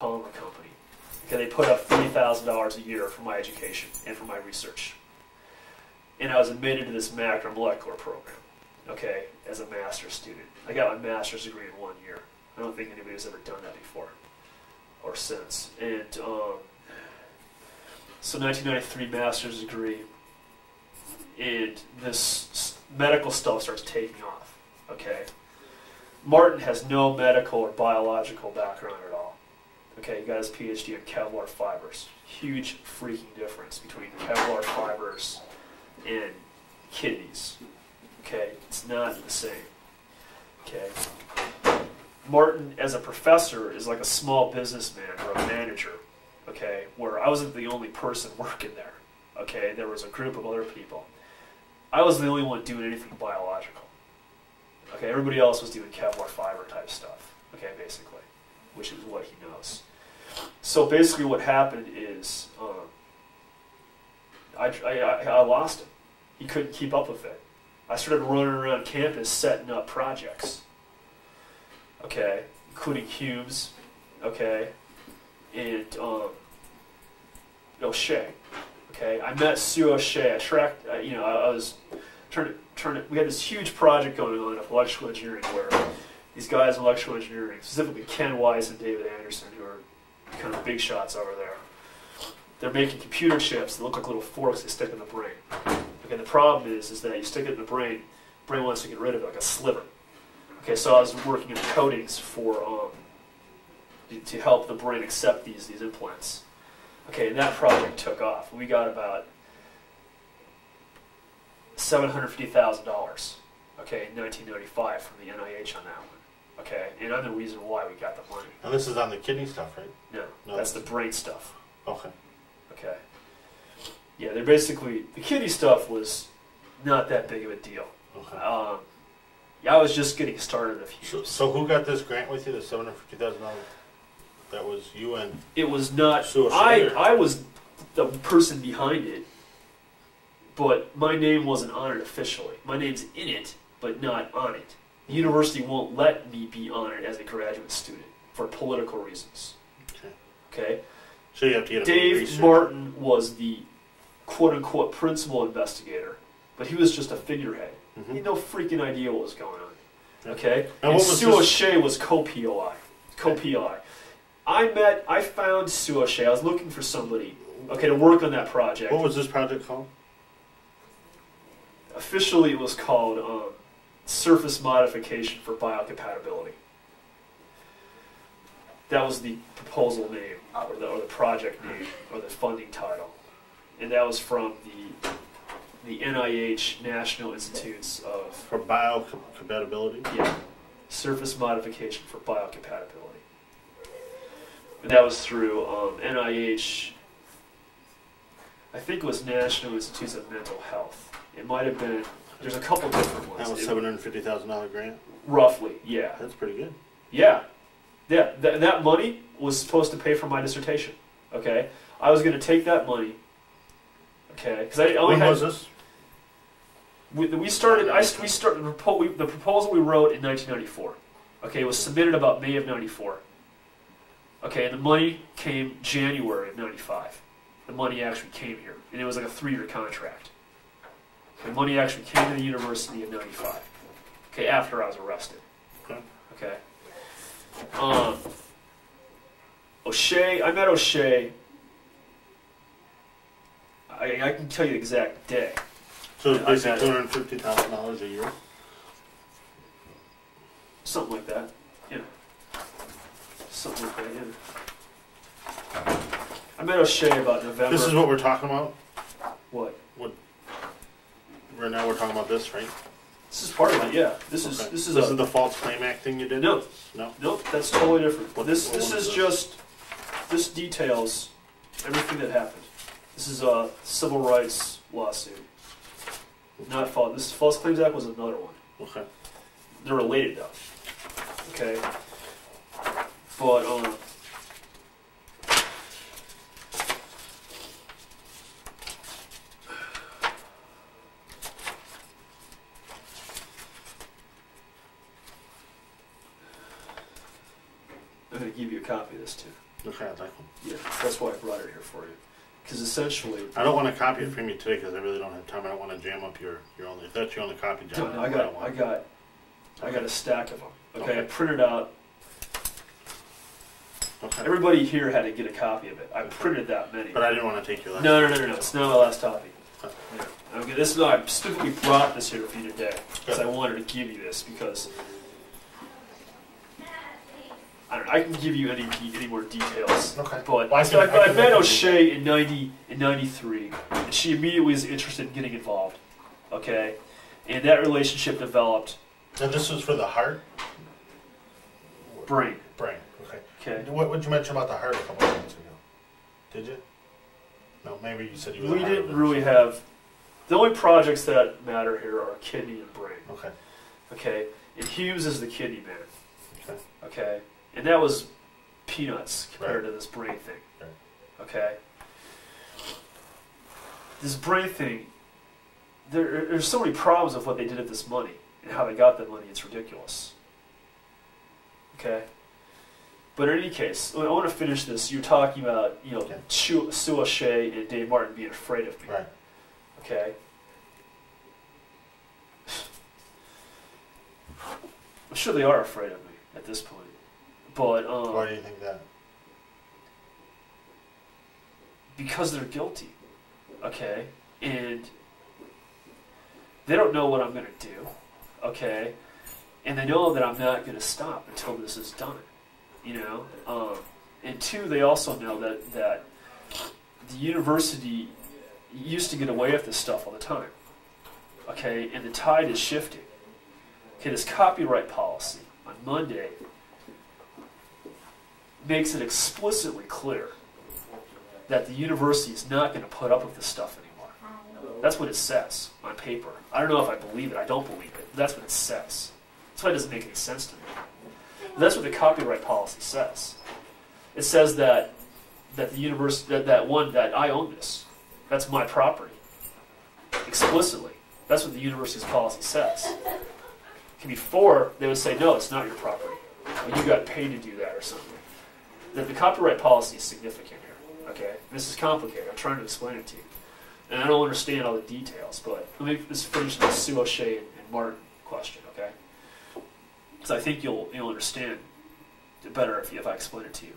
polymer company. Okay, they put up $30,000 a year for my education and for my research. And I was admitted to this macromolecular program, okay, as a master's student. I got my master's degree in 1 year. I don't think anybody's ever done that before or since. And so 1993 master's degree, and this medical stuff starts taking off, okay. Martin has no medical or biological background at all. Okay, he got his PhD in Kevlar fibers. Huge freaking difference between Kevlar fibers and kidneys. Okay, it's not the same. Okay. Martin, as a professor, is like a small businessman or a manager. Okay, where I wasn't the only person working there. Okay, there was a group of other people. I was the only one doing anything biological. Okay, everybody else was doing Kevlar fiber type stuff. Okay, basically, which is what he knows. So basically, what happened is I lost him. He couldn't keep up with it. I started running around campus setting up projects. Okay, including Humes. Okay, and O'Shea. Okay, I met Sue O'Shea. I was trying to. We had this huge project going on of electrical engineering where these guys in electrical engineering, specifically Ken Weiss and David Anderson, who are kind of big shots over there, they're making computer chips that look like little forks they stick in the brain. Okay, the problem is that you stick it in the brain wants to get rid of it like a sliver. Okay, so I was working in coatings for to help the brain accept these implants. Okay, and that project took off. We got about $750,000. Okay, in 1995 from the NIH on that one. Okay, and I'm the reason why we got the money. And this is on the kidney stuff, right? No, that's the brain stuff. Okay. Okay. Yeah, they're basically, the kidney stuff was not that big of a deal. Okay. Yeah, I was just getting started a few. So who got this grant with you, the $750,000? That was you and... It was not, Sue I was the person behind it, but my name wasn't on it officially. My name's in it, but not on it. The university won't let me be on it as a graduate student for political reasons. Okay. Okay? So you have to get Dave Martin was the quote-unquote principal investigator, but he was just a figurehead. He had no freaking idea what was going on. Okay? And Sue O'Shea was co-POI. Co-PI. I found Sue O'Shea. I was looking for somebody, okay, to work on that project. What was this project called? Officially, it was called surface modification for biocompatibility. That was the proposal name, or the project name, or the funding title, and that was from the NIH National Institutes of... For biocompatibility? Yeah, surface modification for biocompatibility. And that was through NIH, I think it was National Institutes of Mental Health. It might have been, there's a couple different ones. That was $750,000 grant? Roughly, yeah. That's pretty good. Yeah. Yeah, that money was supposed to pay for my dissertation, okay? I was going to take that money, okay? Because I only When had... was this? The proposal we wrote in 1994, okay? It was submitted about May of 94. Okay, and the money came January of 95. The money actually came here, and it was like a 3-year contract. The money actually came to the university in 95. Okay, after I was arrested. Okay. Okay. O'Shea, I met O'Shea. I can tell you the exact day. So it's basically $250,000 a year? Something like that. Yeah. Something like that, yeah. I met O'Shea about November. This is what we're talking about? What? Right now we're talking about this, right? This is part of it, yeah. This is the False Claim Act thing you did? No. No? Nope, that's totally different. This details everything that happened. This is a civil rights lawsuit. Not false. This False Claims Act was another one. Okay. They're related though. Okay. But I'm going to give you a copy of this too. Okay, I'd like one. Yeah, that's why I brought it here for you. Because essentially, I don't want to copy it from you today because I really don't have time. I don't want to jam up your only. If that's your only copy, John. I got a stack of them. Okay, I Okay. printed out. Okay. Everybody here had to get a copy of it. I printed that many. But I didn't want to take your last. No. It's not my last copy. Yeah. Okay, this is I specifically brought this here for you today because I wanted to give you this because I don't know. I can give you any more details. Okay. But Well, I met O'Shea in '93, and she immediately was interested in getting involved. Okay, and that relationship developed. And this was for the heart? Brain. Brain, okay. Okay. What did you mention about the heart a couple of minutes ago? Did you? No, maybe you said you were We didn't really have. The only projects that matter here are kidney and brain. Okay. Okay, and Hughes is the kidney man. Okay. Okay, and that was peanuts compared Right. to this brain thing. Right. Okay. This brain thing. There's so many problems with what they did with this money and how they got that money. It's ridiculous. Okay. But in any case, I want to finish this. You're talking about, Okay. Sue O'Shea and Dave Martin being afraid of me. Right. Okay. I'm sure they are afraid of me at this point. But Why do you think that? because they're guilty. Okay? And they don't know what I'm going to do. Okay? And they know that I'm not going to stop until this is done. And two, they also know that the university used to get away with this stuff all the time. Okay? And the tide is shifting. Okay, this copyright policy on Monday makes it explicitly clear that the university is not going to put up with this stuff anymore. That's what it says on paper. I don't know if I believe it. I don't believe it. But that's what it says. That's why it doesn't make any sense to me. But that's what the copyright policy says. It says that the university that I own this. That's my property. Explicitly. That's what the university's policy says. Before, they would say, no, it's not your property. Or you got paid to do that or something. The copyright policy is significant here. Okay? This is complicated. I'm trying to explain it to you. And I don't understand all the details, but let me just finish the Sue O'Shea and Martin question, okay? Because I think you'll understand it better if I explain it to you.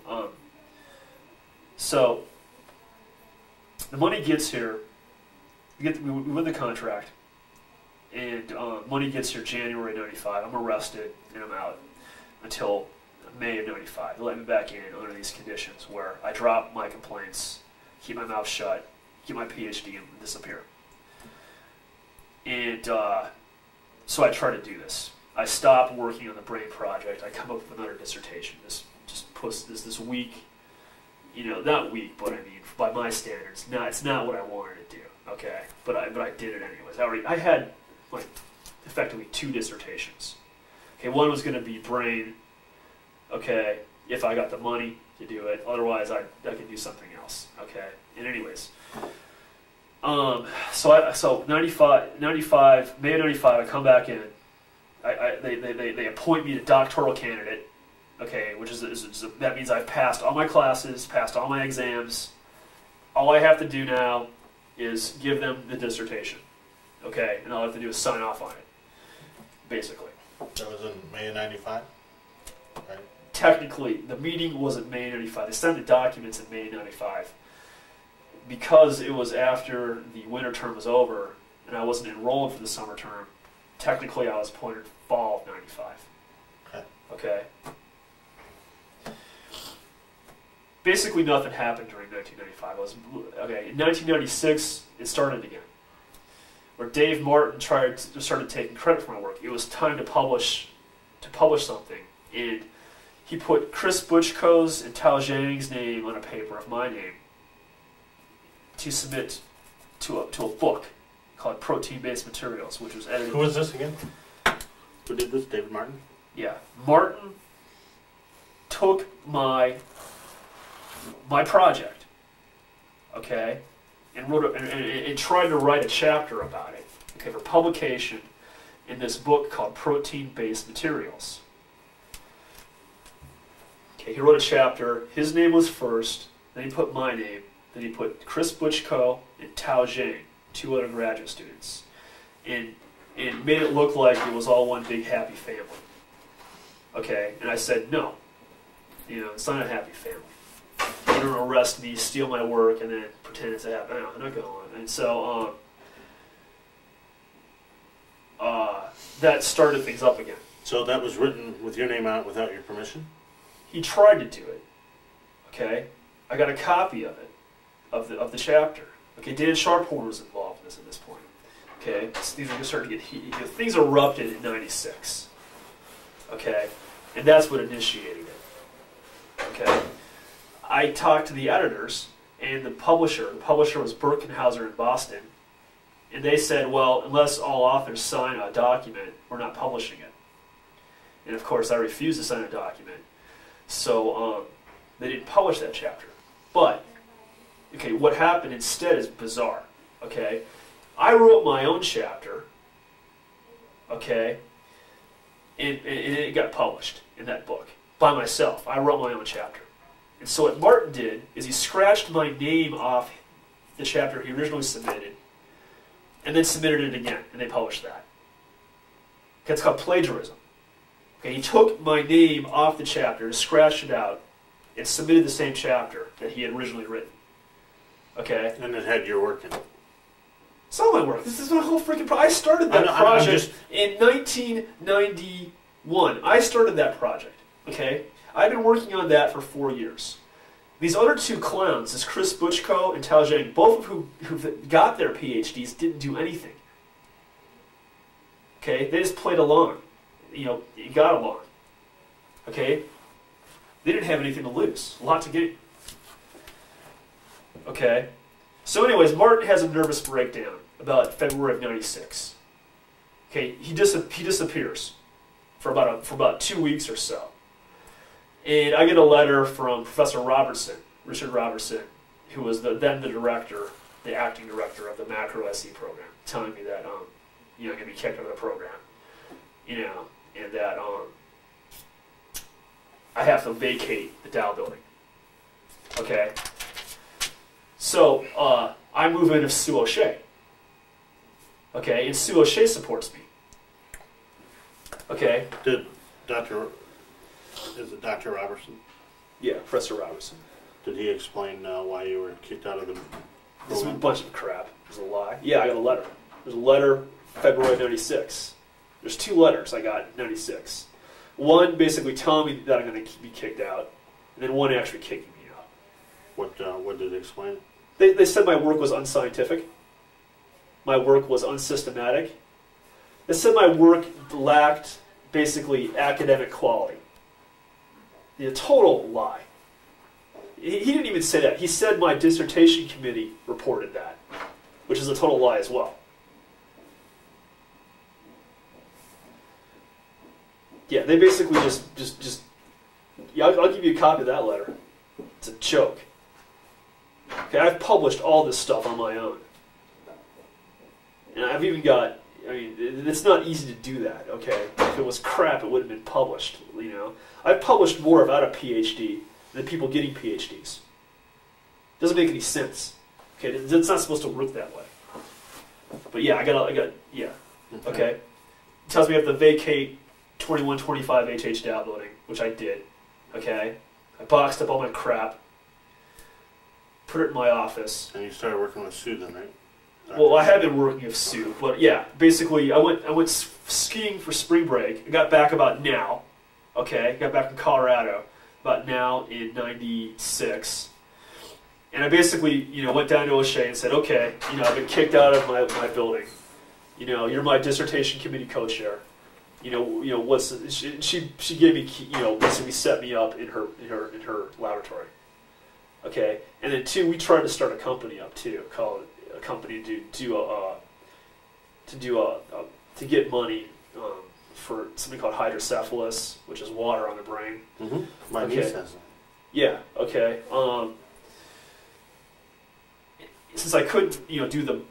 So, the money gets here. We win the contract. And money gets here January '95. I'm arrested and I'm out until May of '95. They let me back in under these conditions where I drop my complaints, keep my mouth shut, get my PhD, and disappear. And so I try to do this. I stop working on the brain project. I come up with another dissertation. This weak, not weak, but I mean by my standards, it's not what I wanted to do. Okay, but I did it anyways. I had effectively 2 dissertations. Okay, one was going to be brain. Okay, if I got the money to do it, otherwise I could do something else. Okay, and anyways, so 95 May of '95, I come back in. They appoint me a doctoral candidate. Okay, which is that means I've passed all my classes, passed all my exams. All I have to do now is give them the dissertation. Okay, and all I have to do is sign off on it, basically. That was in May of '95? Right. Technically, the meeting was in May '95. They sent the documents in May '95. Because it was after the winter term was over, and I wasn't enrolled for the summer term, technically I was appointed fall of '95. Okay? Basically nothing happened during 1995. In 1996, it started again. Where Dave Martin started taking credit for my work. It was time to publish something, and he put Chris Butchko's and Tao Zhang's name on a paper of my name to submit to a book called Protein-Based Materials, which was edited. Who was this again? Who did this? David Martin? Yeah, Martin took my project, okay, and wrote and tried to write a chapter about it, okay, for publication in this book called Protein-Based Materials. Okay, he wrote a chapter. His name was first. Then he put my name. Then he put Chris Butchko and Tao Zhang, 2 other graduate students, and made it look like it was all one big happy family. Okay, and I said no. It's not a happy family. You don't arrest me, steal my work, and then pretend it's a happy. No, I'm not going on. And so that started things up again. So that was written with your name out without your permission? He tried to do it. Okay, I got a copy of it, of the chapter. Okay, Dan Sharphorn was involved in this at this point. Okay, so these are starting to get heated. Things erupted in '96. Okay, and that's what initiated it. Okay, I talked to the editors and the publisher. The publisher was Birkenhauser in Boston, and they said, well, unless all authors sign a document, we're not publishing it. And of course, I refused to sign a document, so they didn't publish that chapter. But okay, what happened instead is bizarre. Okay, I wrote my own chapter. Okay, and it got published in that book by myself. I wrote my own chapter. And so what Martin did is he scratched my name off the chapter he originally submitted, and then submitted it again, and they published that. Okay, it's called plagiarism. Okay, he took my name off the chapter, scratched it out, and submitted the same chapter that he had originally written. Okay? And it had your work in it. It's not my work. This is my whole freaking project. I started that project in 1991. I started that project. Okay? I've been working on that for 4 years. These other 2 clowns, this Chris Butchko and Tao Zhang, both of who got their PhDs, didn't do anything. Okay? They just played along. You got along. Okay? They didn't have anything to lose. A lot to gain. Okay? So anyways, Martin has a nervous breakdown about February of '96. Okay, he disappears for about 2 weeks or so. And I get a letter from Professor Robertson, Richard Robertson, who was then the director, the acting director of the macro SE program, telling me that I'm going to be kicked out of the program. And that I have to vacate the Dow building. Okay? So, I move in with Sue O'Shea. Okay, and Sue O'Shea supports me. Okay? Is it Dr. Robertson? Yeah, Professor Robertson. Did he explain why you were kicked out of the program? This is a bunch of crap. There's a lie. Yeah, I got a letter. There's a letter, February '96. There's 2 letters I got in '96. One basically telling me that I'm going to be kicked out, and then one actually kicking me out. What did it explain? They said my work was unscientific. My work was unsystematic. They said my work lacked basically academic quality. A total lie. He didn't even say that. He said my dissertation committee reported that, which is a total lie as well. Yeah, they basically just yeah, I'll give you a copy of that letter. It's a joke. Okay, I've published all this stuff on my own. And I've even got, it's not easy to do that, okay? If it was crap, it wouldn't have been published, I've published more without a PhD than people getting PhDs. Doesn't make any sense. Okay, it's not supposed to work that way. But yeah, I got, yeah. Okay. It tells me I have to vacate 2125 HH Dow building, which I did. Okay? I boxed up all my crap, put it in my office. And you started working with Sue then, right? Well, I had been working with Sue, but yeah, basically I went skiing for spring break. I got back about now. Okay? Got back from Colorado about now in '96. And I basically, went down to O'Shea and said, okay, I've been kicked out of my building. You're my dissertation committee co-chair. What's she gave me, basically set me up in her laboratory. Okay, and then 2, we tried to start a company up too, called a company to get money for something called hydrocephalus, which is water on the brain. Mm-hmm. My niece has them. Yeah. Okay. Since I couldn't, do the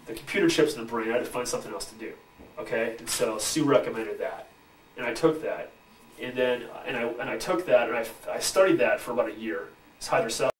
computer chips in the brain, I had to find something else to do. Okay, and so Sue recommended that, and I took that, and then and I took that and I studied that for about a year. It's hydrocephalus.